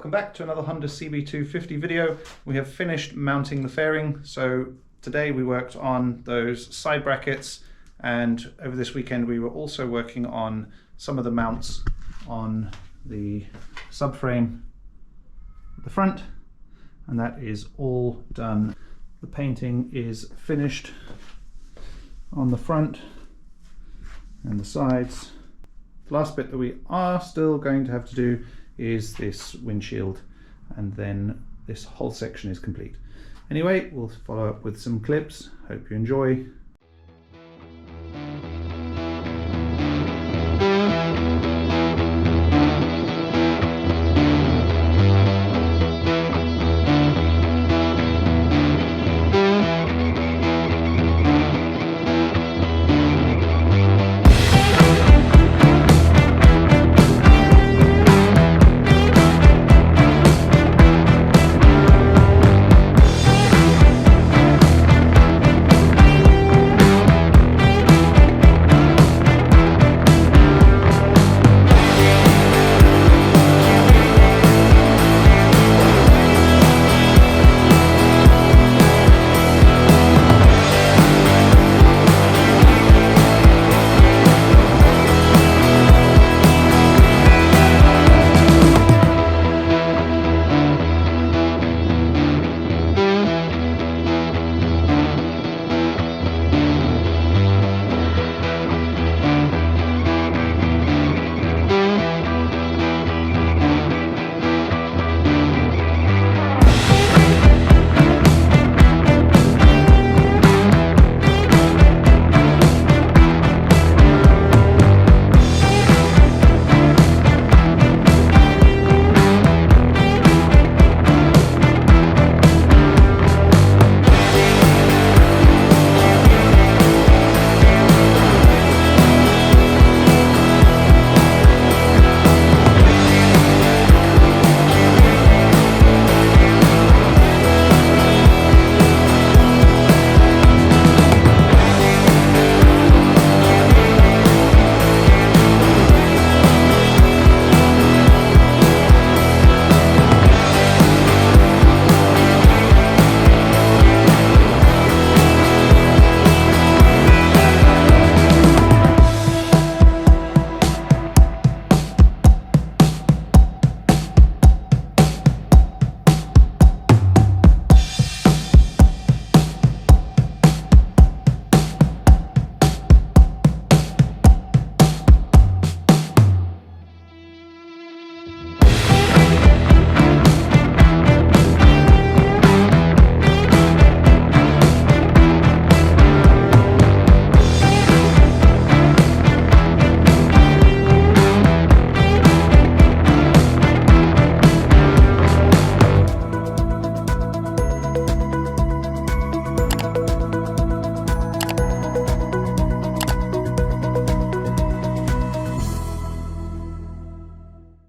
welcome back to another Honda CB250 video. We have finished mounting the fairing. So today we worked on those side brackets, and over this weekend we were also working on some of the mounts on the subframe at the front, and that is all done. The painting is finished on the front and the sides. The last bit that we are still going to have to do is this windshield, and then this whole section is complete. Anyway, we'll follow up with some clips. Hope you enjoy.